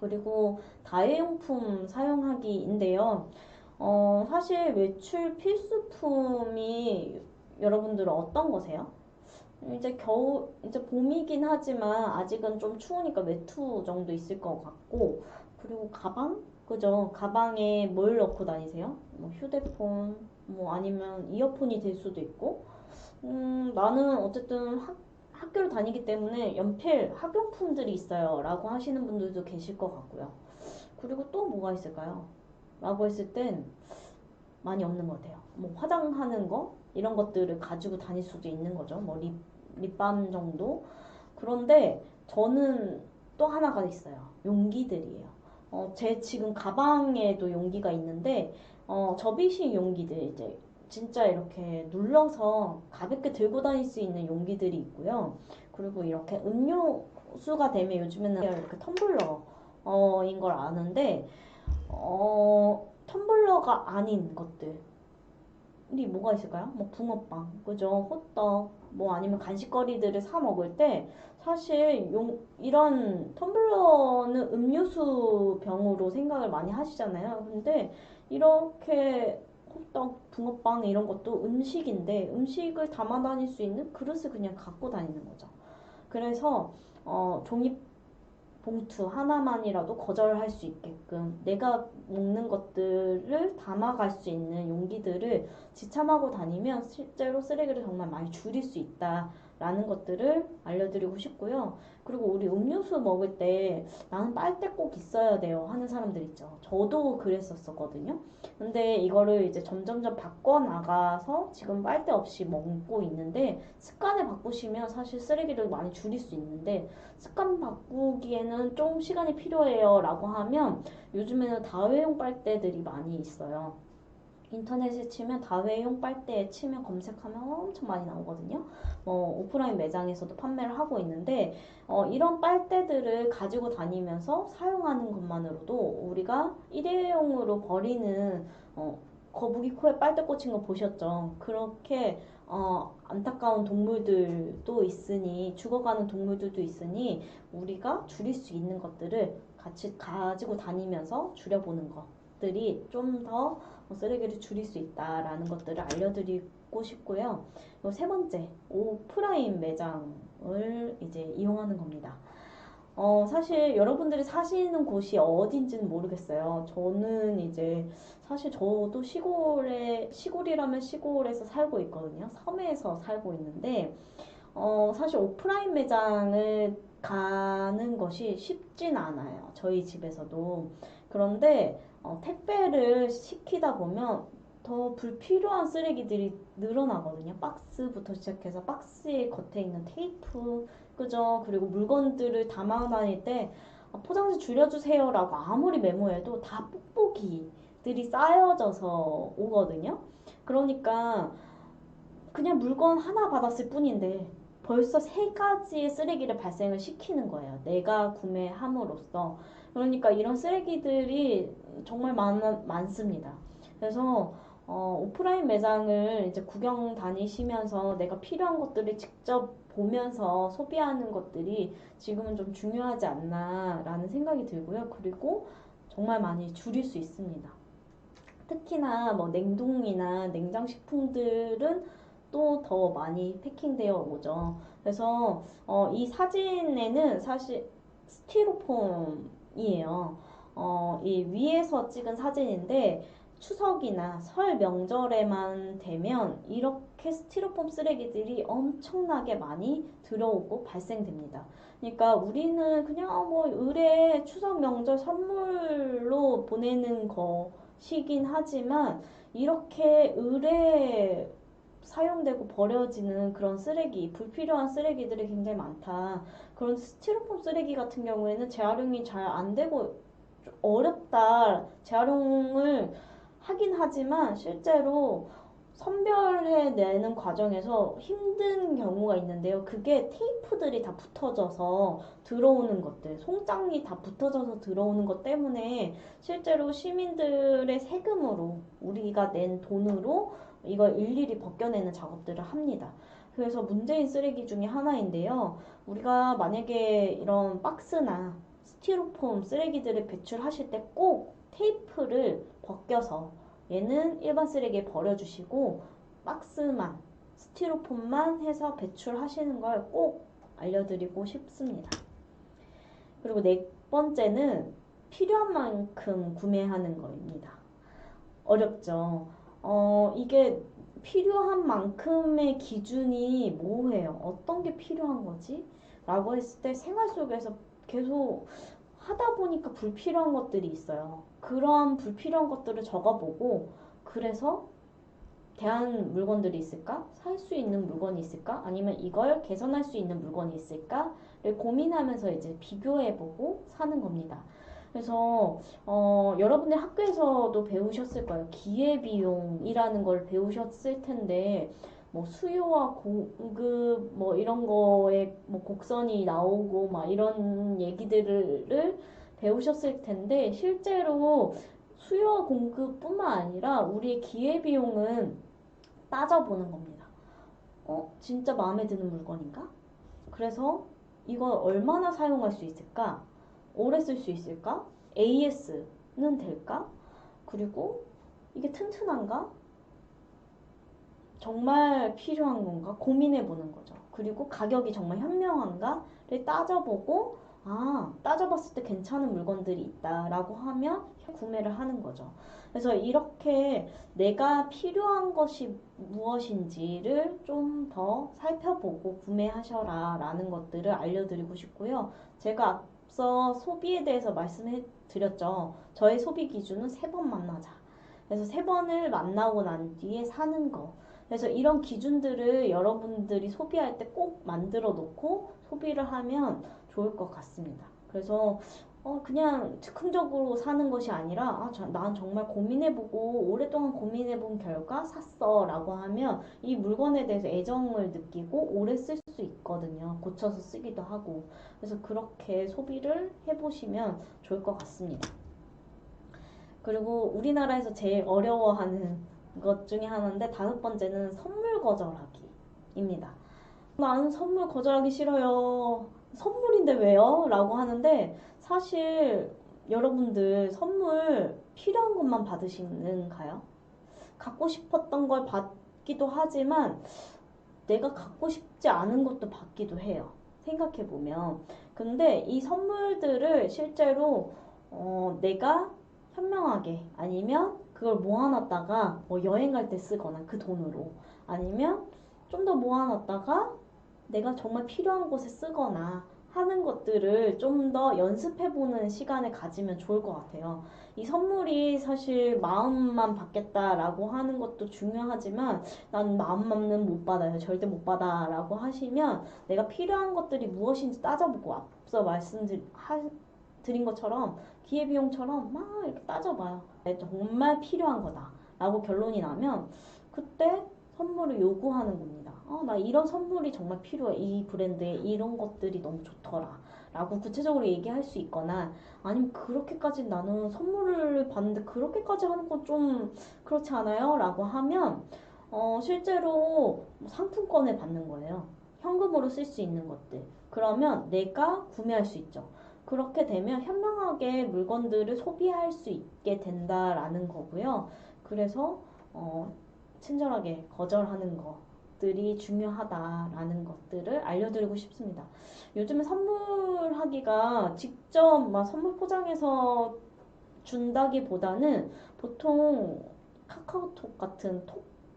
그리고 다회용품 사용하기인데요. 사실 외출 필수품이 여러분들은 어떤 거세요? 이제 이제 봄이긴 하지만 아직은 좀 추우니까 외투 정도 있을 것 같고, 그리고 가방? 그죠? 가방에 뭘 넣고 다니세요? 뭐 휴대폰, 뭐 아니면 이어폰이 될 수도 있고, 나는 어쨌든 학교를 다니기 때문에 연필, 학용품들이 있어요. 라고 하시는 분들도 계실 것 같고요. 그리고 또 뭐가 있을까요? 라고 했을 땐 많이 없는 것 같아요. 뭐 화장하는 거? 이런 것들을 가지고 다닐 수도 있는 거죠. 뭐 립밤 정도? 그런데 저는 또 하나가 있어요. 용기들이에요. 제 지금 가방에도 용기가 있는데, 접이식 용기들, 이제 진짜 이렇게 눌러서 가볍게 들고 다닐 수 있는 용기들이 있고요. 그리고 이렇게 음료수가 되면 요즘에는 이렇게 텀블러인 걸 아는데, 텀블러가 아닌 것들. 이 뭐가 있을까요? 뭐 붕어빵, 그죠? 호떡, 뭐 아니면 간식거리들을 사 먹을 때 사실 이런 텀블러는 음료수 병으로 생각을 많이 하시잖아요. 근데 이렇게 호떡, 붕어빵 이런 것도 음식인데 음식을 담아 다닐 수 있는 그릇을 그냥 갖고 다니는 거죠. 그래서 종이 봉투 하나만이라도 거절할 수 있게끔 내가 먹는 것들을 담아갈 수 있는 용기들을 지참하고 다니면 실제로 쓰레기를 정말 많이 줄일 수 있다라는 것들을 알려드리고 싶고요. 그리고 우리 음료수 먹을 때 나는 빨대 꼭 있어야 돼요 하는 사람들 있죠. 저도 그랬었거든요. 근데 이거를 이제 점점점 바꿔나가서 지금 빨대 없이 먹고 있는데 습관을 바꾸시면 사실 쓰레기를 많이 줄일 수 있는데 습관 바꾸기에는 좀 시간이 필요해요 라고 하면 요즘에는 다회용 빨대들이 많이 있어요. 인터넷에 치면 다회용 빨대 치면 검색하면 엄청 많이 나오거든요. 오프라인 매장에서도 판매를 하고 있는데 이런 빨대들을 가지고 다니면서 사용하는 것만으로도 우리가 일회용으로 버리는 거북이 코에 빨대 꽂힌 거 보셨죠? 그렇게 안타까운 동물들도 있으니 죽어가는 동물들도 있으니 우리가 줄일 수 있는 것들을 같이 가지고 다니면서 줄여보는 것들이 좀더 쓰레기를 줄일 수 있다라는 것들을 알려드리고 싶고요. 세 번째, 오프라인 매장을 이제 이용하는 겁니다. 사실 여러분들이 사시는 곳이 어딘지는 모르겠어요. 저는 이제 사실 저도 시골이라면 시골에서 살고 있거든요. 섬에서 살고 있는데, 사실 오프라인 매장을 가는 것이 쉽진 않아요. 저희 집에서도. 그런데 택배를 시키다 보면 더 불필요한 쓰레기들이 늘어나거든요. 박스부터 시작해서 박스의 겉에 있는 테이프, 그죠? 그리고 물건들을 담아 다닐 때 포장지 줄여주세요라고 아무리 메모해도 다 뽁뽁이들이 쌓여져서 오거든요. 그러니까 그냥 물건 하나 받았을 뿐인데 벌써 세 가지의 쓰레기를 발생을 시키는 거예요. 내가 구매함으로써. 그러니까 이런 쓰레기들이 정말 많습니다. 그래서 오프라인 매장을 이제 구경 다니시면서 내가 필요한 것들을 직접 보면서 소비하는 것들이 지금은 좀 중요하지 않나라는 생각이 들고요. 그리고 정말 많이 줄일 수 있습니다. 특히나 뭐 냉동이나 냉장식품들은 또 더 많이 패킹되어 오죠. 그래서 이 사진에는 사실 스티로폼이에요. 이 위에서 찍은 사진인데 추석이나 설 명절에만 되면 이렇게 스티로폼 쓰레기들이 엄청나게 많이 들어오고 발생됩니다. 그러니까 우리는 그냥 뭐 의뢰 추석 명절 선물로 보내는 것이긴 하지만 이렇게 의뢰 사용되고 버려지는 그런 쓰레기, 불필요한 쓰레기들이 굉장히 많다. 그런 스티로폼 쓰레기 같은 경우에는 재활용이 잘 안 되고 어렵다. 재활용을 하긴 하지만 실제로 선별해내는 과정에서 힘든 경우가 있는데요. 그게 테이프들이 다 붙어져서 들어오는 것들, 송장이 다 붙어져서 들어오는 것 때문에 실제로 시민들의 세금으로 우리가 낸 돈으로 이걸 일일이 벗겨내는 작업들을 합니다. 그래서 문제인 쓰레기 중에 하나인데요. 우리가 만약에 이런 박스나 스티로폼 쓰레기들을 배출하실 때 꼭 테이프를 벗겨서 얘는 일반 쓰레기에 버려주시고 박스만, 스티로폼만 해서 배출하시는 걸 꼭 알려드리고 싶습니다. 그리고 네 번째는 필요한 만큼 구매하는 거입니다. 어렵죠. 이게 필요한 만큼의 기준이 뭐예요? 어떤 게 필요한 거지? 라고 했을 때 생활 속에서 계속 하다 보니까 불필요한 것들이 있어요. 그런 불필요한 것들을 적어보고 그래서 대한 물건들이 있을까? 살 수 있는 물건이 있을까? 아니면 이걸 개선할 수 있는 물건이 있을까?를 고민하면서 이제 비교해보고 사는 겁니다. 그래서 여러분들 학교에서도 배우셨을 거예요. 기회비용이라는 걸 배우셨을 텐데 뭐 수요와 공급 뭐 이런 거에 뭐 곡선이 나오고 막 이런 얘기들을 배우셨을 텐데 실제로 수요와 공급뿐만 아니라 우리의 기회비용은 따져보는 겁니다. 진짜 마음에 드는 물건인가? 그래서 이걸 얼마나 사용할 수 있을까? 오래 쓸 수 있을까? AS는 될까? 그리고 이게 튼튼한가? 정말 필요한 건가? 고민해 보는 거죠. 그리고 가격이 정말 현명한가를 따져보고 따져봤을 때 괜찮은 물건들이 있다라고 하면 구매를 하는 거죠. 그래서 이렇게 내가 필요한 것이 무엇인지를 좀 더 살펴보고 구매하셔라 라는 것들을 알려드리고 싶고요. 제가 앞서 소비에 대해서 말씀해 드렸죠. 저의 소비 기준은 3번 만나자. 그래서 3번을 만나고 난 뒤에 사는 거. 그래서 이런 기준들을 여러분들이 소비할 때 꼭 만들어 놓고 소비를 하면 좋을 것 같습니다. 그래서 그냥 즉흥적으로 사는 것이 아니라 난 정말 고민해보고 오랫동안 고민해본 결과 샀어 라고 하면 이 물건에 대해서 애정을 느끼고 오래 쓸 수 있거든요. 고쳐서 쓰기도 하고. 그래서 그렇게 소비를 해보시면 좋을 것 같습니다. 그리고 우리나라에서 제일 어려워하는 것 중에 하나인데 5번째는 선물 거절하기입니다. 나는 선물 거절하기 싫어요. 선물인데 왜요? 라고 하는데 사실 여러분들 선물 필요한 것만 받으시는가요? 갖고 싶었던 걸 받기도 하지만 내가 갖고 싶지 않은 것도 받기도 해요. 생각해보면. 근데 이 선물들을 실제로 내가 현명하게 아니면 그걸 모아놨다가 뭐 여행 갈 때 쓰거나 그 돈으로 아니면 좀 더 모아놨다가 내가 정말 필요한 곳에 쓰거나 하는 것들을 좀 더 연습해보는 시간을 가지면 좋을 것 같아요. 이 선물이 사실 마음만 받겠다라고 하는 것도 중요하지만 난 마음만은 못 받아요. 절대 못 받아라고 하시면 내가 필요한 것들이 무엇인지 따져보고 앞서 말씀드린 것처럼 기회비용처럼 막 이렇게 따져봐요. 정말 필요한 거다 라고 결론이 나면 그때 선물을 요구하는 겁니다. 나 이런 선물이 정말 필요해. 이 브랜드에 이런 것들이 너무 좋더라. 라고 구체적으로 얘기할 수 있거나 아니면 그렇게까지 나는 선물을 받는데 그렇게까지 하는 건 좀 그렇지 않아요? 라고 하면 실제로 상품권을 받는 거예요. 현금으로 쓸 수 있는 것들. 그러면 내가 구매할 수 있죠. 그렇게 되면 현명하게 물건들을 소비할 수 있게 된다라는 거고요. 그래서 친절하게 거절하는 것들이 중요하다라는 것들을 알려드리고 싶습니다. 요즘에 선물하기가 직접 막 선물 포장해서 준다기보다는 보통 카카오톡 같은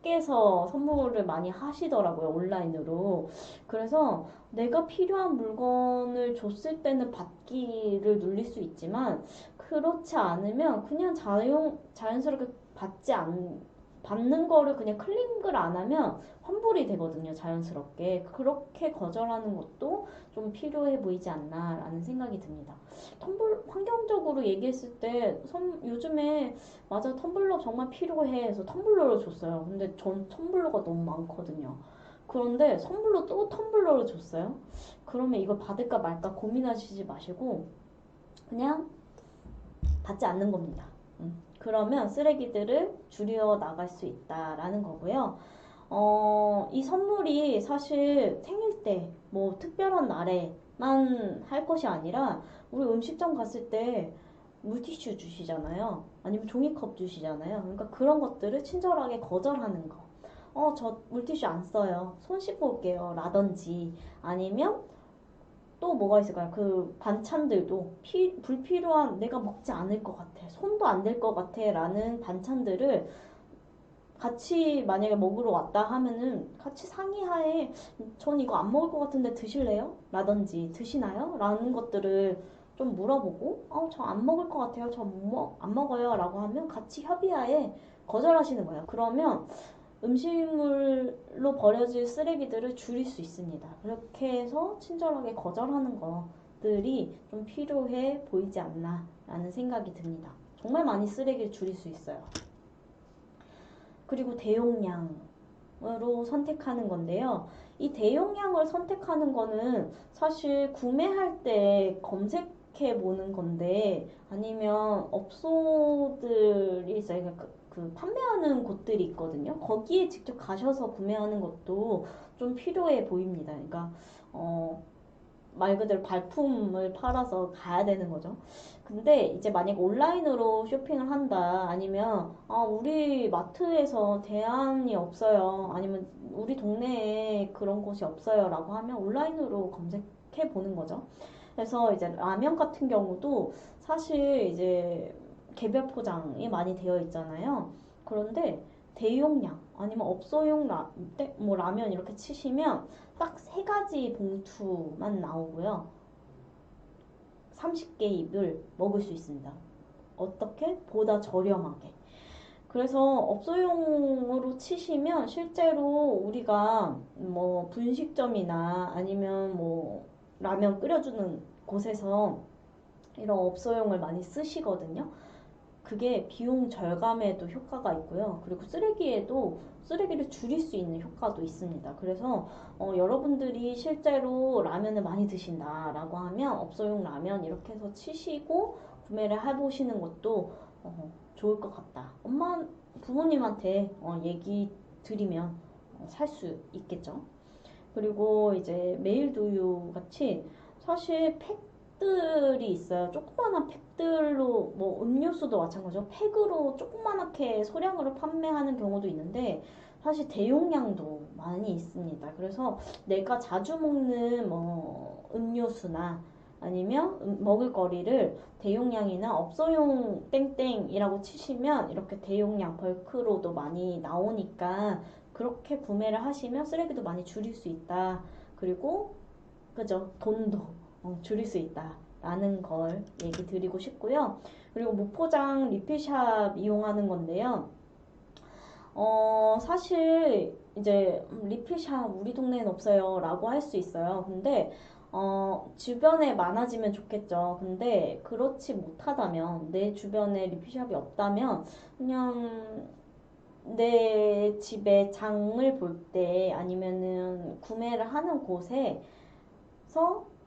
톡에서 선물을 많이 하시더라고요. 온라인으로. 그래서 내가 필요한 물건을 줬을 때는 받기를 눌릴 수 있지만 그렇지 않으면 그냥 자연스럽게 받는 거를 그냥 클릭을 안 하면 환불이 되거든요. 자연스럽게. 그렇게 거절하는 것도 좀 필요해 보이지 않나라는 생각이 듭니다. 환경적으로 얘기했을 때 요즘에 맞아 텀블러 정말 필요해 해서 텀블러를 줬어요. 근데 전 텀블러가 너무 많거든요. 그런데 선물로 또 텀블러를 줬어요. 그러면 이걸 받을까 말까 고민하시지 마시고 그냥 받지 않는 겁니다. 그러면 쓰레기들을 줄여 나갈 수 있다라는 거고요. 이 선물이 사실 생일 때, 뭐 특별한 날에만 할 것이 아니라 우리 음식점 갔을 때 물티슈 주시잖아요. 아니면 종이컵 주시잖아요. 그러니까 그런 것들을 친절하게 거절하는 거. 저 물티슈 안 써요. 손 씻고 올게요. 라든지 아니면 또 뭐가 있을까요? 그 반찬들도 불필요한 내가 먹지 않을 것 같아. 손도 안 댈 것 같아. 라는 반찬들을 같이 만약에 먹으러 왔다 하면은 같이 상의하에 전 이거 안 먹을 것 같은데 드실래요? 라든지 드시나요? 라는 것들을 좀 물어보고 저 안 먹을 것 같아요. 안 먹어요. 라고 하면 같이 협의하에 거절하시는 거예요. 그러면 음식물로 버려질 쓰레기들을 줄일 수 있습니다. 그렇게 해서 친절하게 거절하는 것들이 좀 필요해 보이지 않나 라는 생각이 듭니다. 정말 많이 쓰레기를 줄일 수 있어요. 그리고 대용량으로 선택하는 건데요. 이 대용량을 선택하는 거는 사실 구매할 때 검색해 보는 건데 아니면 업소들이 있어요. 그 판매하는 곳들이 있거든요. 거기에 직접 가셔서 구매하는 것도 좀 필요해 보입니다. 그러니까 말 그대로 발품을 팔아서 가야 되는 거죠. 근데 이제 만약 온라인으로 쇼핑을 한다 아니면 우리 마트에서 대안이 없어요 아니면 우리 동네에 그런 곳이 없어요 라고 하면 온라인으로 검색해 보는 거죠. 그래서 이제 라면 같은 경우도 사실 이제 개별 포장이 많이 되어 있잖아요. 그런데 대용량 아니면 업소용 뭐 라면 이렇게 치시면 딱 세 가지 봉투만 나오고요. 30개입을 먹을 수 있습니다. 어떻게? 보다 저렴하게. 그래서 업소용으로 치시면 실제로 우리가 뭐 분식점이나 아니면 뭐 라면 끓여주는 곳에서 이런 업소용을 많이 쓰시거든요. 그게 비용 절감에도 효과가 있고요. 그리고 쓰레기를 줄일 수 있는 효과도 있습니다. 그래서 여러분들이 실제로 라면을 많이 드신다라고 하면 업소용 라면 이렇게 해서 치시고 구매를 해보시는 것도 좋을 것 같다. 부모님한테 얘기 드리면 살 수 있겠죠. 그리고 이제 메일두유 같이 사실 팩들이 있어요. 조그만한 팩들로 뭐 음료수도 마찬가지로 팩으로 조그만하게 소량으로 판매하는 경우도 있는데 사실 대용량도 많이 있습니다. 그래서 내가 자주 먹는 뭐 음료수나 아니면 먹을거리를 대용량이나 업소용 땡땡이라고 치시면 이렇게 대용량 벌크로도 많이 나오니까 그렇게 구매를 하시면 쓰레기도 많이 줄일 수 있다. 그리고 그죠? 돈도 줄일 수 있다. 라는 걸 얘기 드리고 싶고요. 그리고 무포장 리필샵 이용하는 건데요. 사실 이제 리필샵 우리 동네엔 없어요 라고 할 수 있어요. 근데 주변에 많아지면 좋겠죠. 근데 그렇지 못하다면 내 주변에 리필샵이 없다면 그냥 내 집에 장을 볼 때 아니면은 구매를 하는 곳에서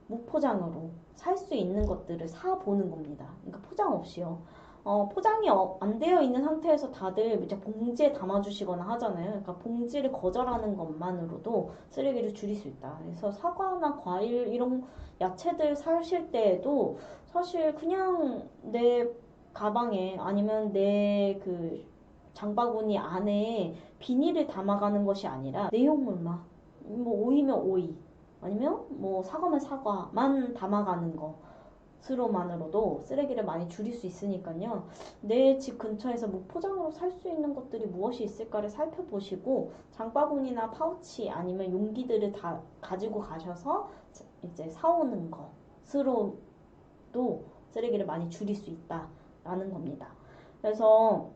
무포장으로 살 수 있는 것들을 사 보는 겁니다. 그러니까 포장 없이요. 포장이 안 되어 있는 상태에서 다들 이제 봉지에 담아주시거나 하잖아요. 그러니까 봉지를 거절하는 것만으로도 쓰레기를 줄일 수 있다. 그래서 사과나 과일 이런 야채들 사실 때에도 사실 그냥 내 가방에 아니면 내 그 장바구니 안에 비닐을 담아가는 것이 아니라 내용물만 뭐 오이면 오이 아니면 뭐 사과면 사과만 담아가는 것으로만으로도 쓰레기를 많이 줄일 수 있으니까요. 내 집 근처에서 무포장으로 살 수 있는 것들이 무엇이 있을까를 살펴보시고 장바구니나 파우치 아니면 용기들을 다 가지고 가셔서 이제 사오는 것으로도 쓰레기를 많이 줄일 수 있다라는 겁니다. 그래서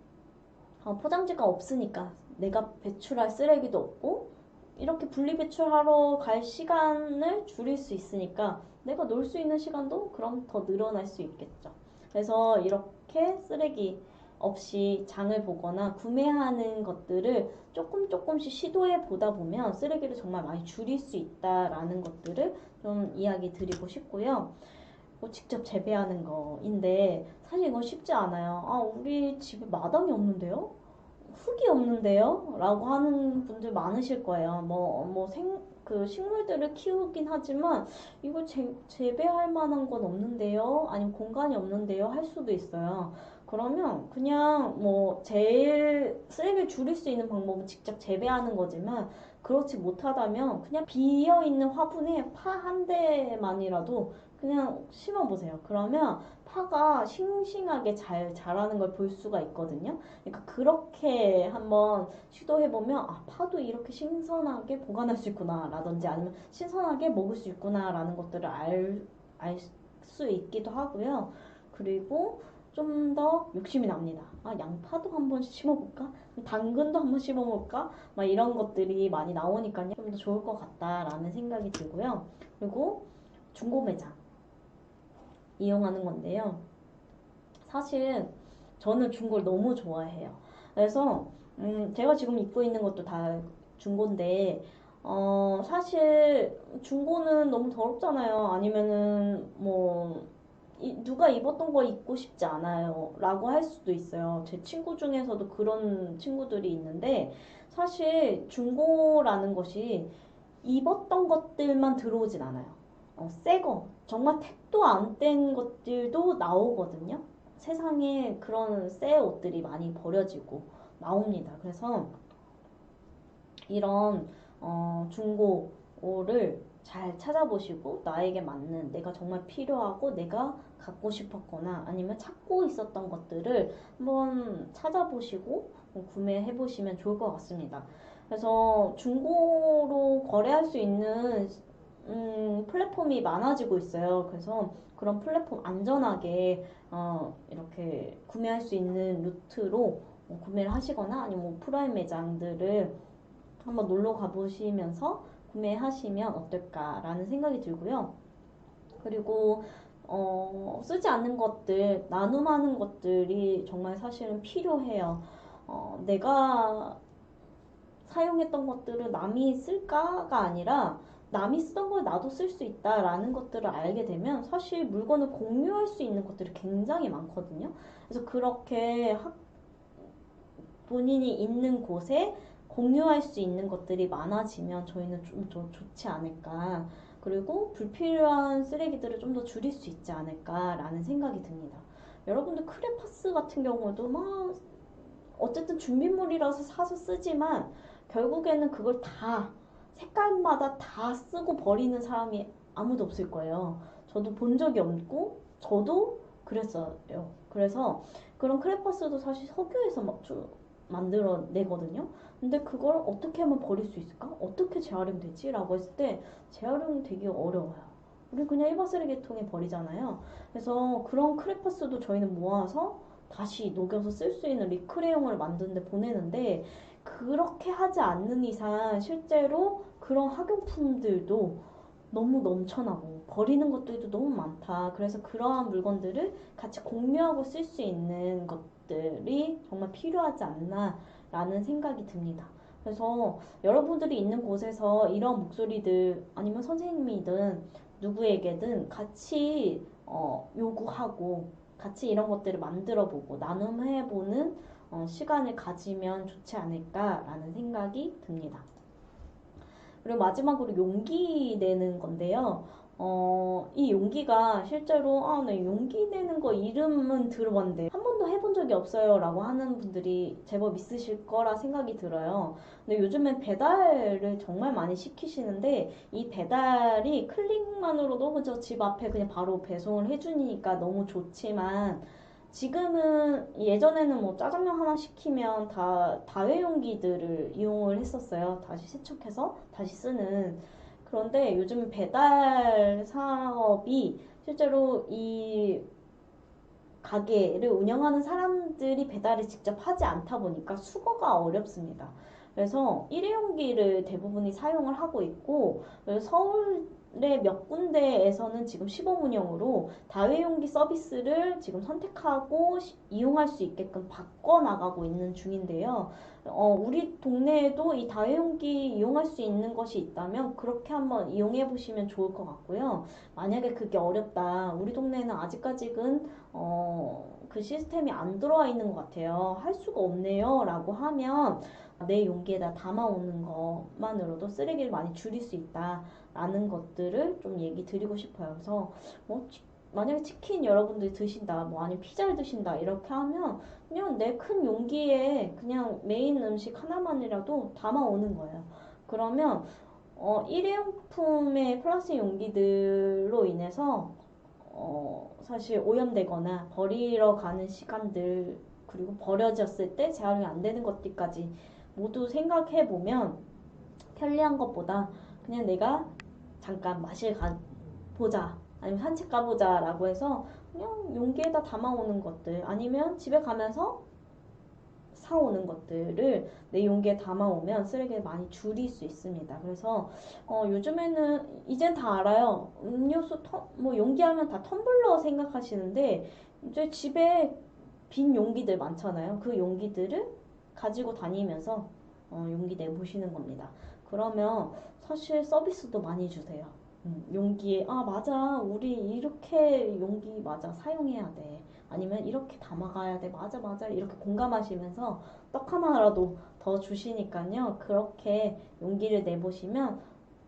포장지가 없으니까 내가 배출할 쓰레기도 없고 이렇게 분리배출하러 갈 시간을 줄일 수 있으니까 내가 놀 수 있는 시간도 그럼 더 늘어날 수 있겠죠. 그래서 이렇게 쓰레기 없이 장을 보거나 구매하는 것들을 조금씩 시도해 보다 보면 쓰레기를 정말 많이 줄일 수 있다라는 것들을 좀 이야기 드리고 싶고요. 뭐 직접 재배하는 거인데 사실 이건 쉽지 않아요. 우리 집에 마당이 없는데요? 흙이 없는데요? 라고 하는 분들 많으실 거예요. 그 식물들을 키우긴 하지만 이거 재배할 만한 건 없는데요? 아니면 공간이 없는데요? 할 수도 있어요. 그러면 그냥 뭐 제일 쓰레기를 줄일 수 있는 방법은 직접 재배하는 거지만 그렇지 못하다면 그냥 비어 있는 화분에 파 한 대만이라도 그냥 심어보세요. 그러면 파가 싱싱하게 잘 자라는 걸 볼 수가 있거든요. 그러니까 그렇게 한번 시도해보면 아, 파도 이렇게 신선하게 보관할 수 있구나 라든지 아니면 신선하게 먹을 수 있구나 라는 것들을 알 수 있기도 하고요. 그리고 좀 더 욕심이 납니다. 아, 양파도 한번 심어볼까? 당근도 한번 심어볼까? 막 이런 것들이 많이 나오니까요. 좀 더 좋을 것 같다라는 생각이 들고요. 그리고 중고 매장 이용하는 건데요. 사실 저는 중고를 너무 좋아해요. 그래서 제가 지금 입고 있는 것도 다 중고인데 사실 중고는 너무 더럽잖아요. 아니면은 뭐 누가 입었던 거 입고 싶지 않아요 라고 할 수도 있어요. 제 친구 중에서도 그런 친구들이 있는데 사실 중고라는 것이 입었던 것들만 들어오진 않아요. 새 거, 정말 택도 안 뗀 것들도 나오거든요. 세상에 그런 새 옷들이 많이 버려지고 나옵니다. 그래서 이런 중고를 잘 찾아보시고 나에게 맞는 내가 정말 필요하고 내가 갖고 싶었거나 아니면 찾고 있었던 것들을 한번 찾아보시고 구매해 보시면 좋을 것 같습니다. 그래서 중고로 거래할 수 있는 플랫폼이 많아지고 있어요. 그래서 그런 플랫폼 안전하게 이렇게 구매할 수 있는 루트로 구매를 하시거나 아니면 오프라인 매장들을 한번 놀러 가보시면서 구매하시면 어떨까라는 생각이 들고요. 그리고 쓰지 않는 것들, 나눔하는 것들이 정말 사실은 필요해요. 내가 사용했던 것들을 남이 쓸까가 아니라 남이 쓰던 걸 나도 쓸 수 있다라는 것들을 알게 되면 사실 물건을 공유할 수 있는 것들이 굉장히 많거든요. 그래서 그렇게 본인이 있는 곳에 공유할 수 있는 것들이 많아지면 저희는 좀 더 좋지 않을까. 그리고 불필요한 쓰레기들을 좀 더 줄일 수 있지 않을까라는 생각이 듭니다. 여러분들 크레파스 같은 경우도 막 어쨌든 준비물이라서 사서 쓰지만 결국에는 그걸 다 색깔마다 다 쓰고 버리는 사람이 아무도 없을 거예요. 저도 본 적이 없고 저도 그랬어요. 그래서 그런 크레파스도 사실 석유에서 만들어내거든요. 근데 그걸 어떻게 하면 버릴 수 있을까? 어떻게 재활용되지? 라고 했을 때 재활용이 되게 어려워요. 우리 그냥 일반 쓰레기통에 버리잖아요. 그래서 그런 크레파스도 저희는 모아서 다시 녹여서 쓸 수 있는 리크레용을 만드는데 보내는데 그렇게 하지 않는 이상 실제로 그런 학용품들도 너무 넘쳐나고 버리는 것들도 너무 많다. 그래서 그러한 물건들을 같이 공유하고 쓸 수 있는 것들이 정말 필요하지 않나라는 생각이 듭니다. 그래서 여러분들이 있는 곳에서 이런 목소리들 아니면 선생님이든 누구에게든 같이 요구하고 같이 이런 것들을 만들어 보고 나눔해 보는 시간을 가지면 좋지 않을까라는 생각이 듭니다. 그리고 마지막으로 용기 내는 건데요. 이 용기가 실제로 네, 용기 내는 거 이름은 들어봤는데 한 번도 해본 적이 없어요 라고 하는 분들이 제법 있으실 거라 생각이 들어요. 근데 요즘엔 배달을 정말 많이 시키시는데 이 배달이 클릭만으로도 그저 집 앞에 그냥 바로 배송을 해주니까 너무 좋지만 지금은 예전에는 뭐 짜장면 하나 시키면 다 다회용기들을 이용을 했었어요. 다시 세척해서 다시 쓰는. 그런데 요즘 배달 사업이 실제로 이 가게를 운영하는 사람들이 배달을 직접 하지 않다 보니까 수거가 어렵습니다. 그래서 일회용기를 대부분이 사용을 하고 있고 서울의 몇 군데에서는 지금 시범 운영으로 다회용기 서비스를 지금 선택하고 이용할 수 있게끔 바꿔나가고 있는 중인데요. 우리 동네에도 이 다회용기 이용할 수 있는 것이 있다면 그렇게 한번 이용해 보시면 좋을 것 같고요. 만약에 그게 어렵다. 우리 동네는 아직까지는 그 시스템이 안 들어와 있는 것 같아요. 할 수가 없네요. 라고 하면 내 용기에다 담아오는 것만으로도 쓰레기를 많이 줄일 수 있다라는 것들을 좀 얘기 드리고 싶어요. 그래서 뭐 만약에 치킨 여러분들이 드신다, 뭐 아니면 피자를 드신다 이렇게 하면 그냥 내 큰 용기에 그냥 메인 음식 하나만이라도 담아오는 거예요. 그러면 일회용품의 플라스틱 용기들로 인해서 사실 오염되거나 버리러 가는 시간들 그리고 버려졌을 때 재활용이 안 되는 것들까지 모두 생각해 보면 편리한 것보다 그냥 내가 잠깐 마실 가보자 아니면 산책 가보자 라고 해서 그냥 용기에다 담아오는 것들 아니면 집에 가면서 사오는 것들을 내 용기에 담아오면 쓰레기를 많이 줄일 수 있습니다. 그래서 요즘에는 이젠 다 알아요. 음료수 뭐 용기 하면 다 텀블러 생각하시는데 이제 집에 빈 용기들 많잖아요. 그 용기들을 가지고 다니면서 용기 내보시는 겁니다. 그러면 사실 서비스도 많이 주세요. 용기에 맞아 우리 이렇게 용기 맞아 사용해야 돼 아니면 이렇게 담아가야 돼 맞아 맞아 이렇게 공감하시면서 떡 하나라도 더 주시니까요 그렇게 용기를 내보시면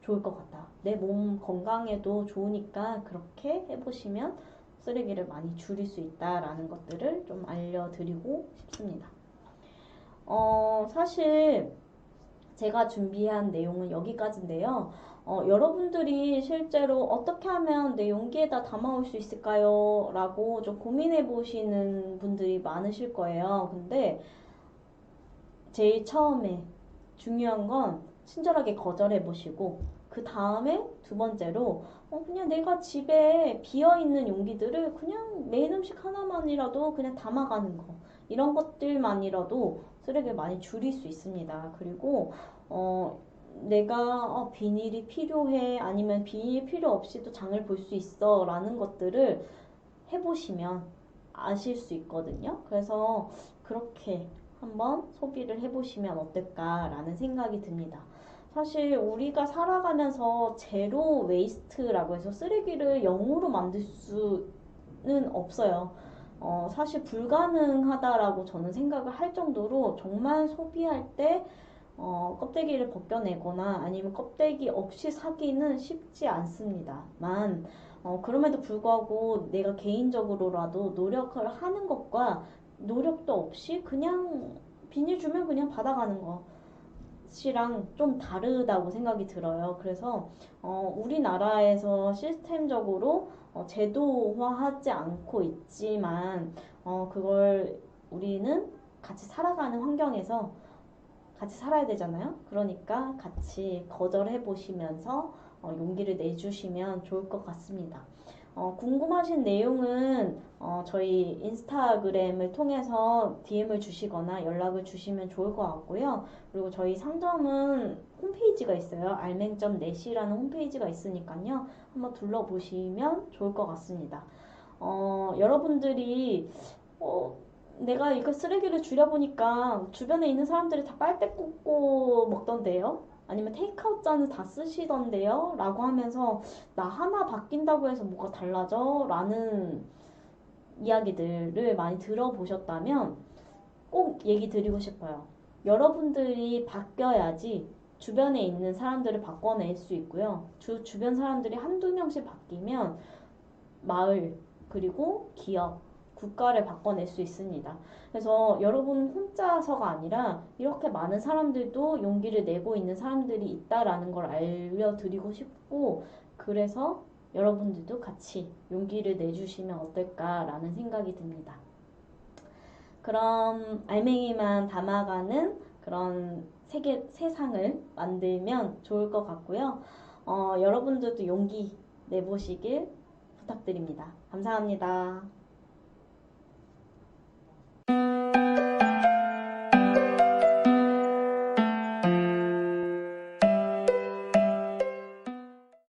좋을 것 같다 내 몸 건강에도 좋으니까 그렇게 해보시면 쓰레기를 많이 줄일 수 있다라는 것들을 좀 알려드리고 싶습니다. 사실 제가 준비한 내용은 여기까지인데요. 여러분들이 실제로 어떻게 하면 내 용기에다 담아올 수 있을까요? 라고 좀 고민해 보시는 분들이 많으실 거예요. 근데 제일 처음에 중요한 건 친절하게 거절해 보시고 그 다음에 두 번째로 그냥 내가 집에 비어있는 용기들을 그냥 메인 음식 하나만이라도 그냥 담아가는 거 이런 것들만이라도 쓰레기를 많이 줄일 수 있습니다. 그리고 내가 비닐이 필요해 아니면 비닐 필요 없이도 장을 볼 수 있어 라는 것들을 해보시면 아실 수 있거든요. 그래서 그렇게 한번 소비를 해보시면 어떨까라는 생각이 듭니다. 사실 우리가 살아가면서 제로 웨이스트라고 해서 쓰레기를 0으로 만들 수는 없어요. 사실 불가능하다라고 저는 생각을 할 정도로 정말 소비할 때 껍데기를 벗겨내거나 아니면 껍데기 없이 사기는 쉽지 않습니다만 그럼에도 불구하고 내가 개인적으로라도 노력을 하는 것과 노력도 없이 그냥 비닐 주면 그냥 받아가는 것이랑 좀 다르다고 생각이 들어요. 그래서 우리나라에서 시스템적으로 제도화하지 않고 있지만 그걸 우리는 같이 살아가는 환경에서 같이 살아야 되잖아요. 그러니까 같이 거절해 보시면서 용기를 내주시면 좋을 것 같습니다. 궁금하신 내용은 저희 인스타그램을 통해서 DM을 주시거나 연락을 주시면 좋을 것 같고요. 그리고 저희 상점은 홈페이지가 있어요. 알맹.net이라는 홈페이지가 있으니까요. 한번 둘러보시면 좋을 것 같습니다. 여러분들이 내가 이거 쓰레기를 줄여보니까 주변에 있는 사람들이 다 빨대 꽂고 먹던데요? 아니면 테이크아웃 잔을 다 쓰시던데요? 라고 하면서 나 하나 바뀐다고 해서 뭐가 달라져? 라는 이야기들을 많이 들어보셨다면 꼭 얘기 드리고 싶어요. 여러분들이 바뀌어야지 주변에 있는 사람들을 바꿔낼 수 있고요. 주변 사람들이 한두 명씩 바뀌면 마을, 그리고 기업, 국가를 바꿔낼 수 있습니다. 그래서 여러분 혼자서가 아니라 이렇게 많은 사람들도 용기를 내고 있는 사람들이 있다라는 걸 알려드리고 싶고, 그래서 여러분들도 같이 용기를 내주시면 어떨까라는 생각이 듭니다. 그럼 알맹이만 담아가는 그런 세상을 만들면 좋을 것 같고요. 여러분들도 용기 내보시길 부탁드립니다. 감사합니다.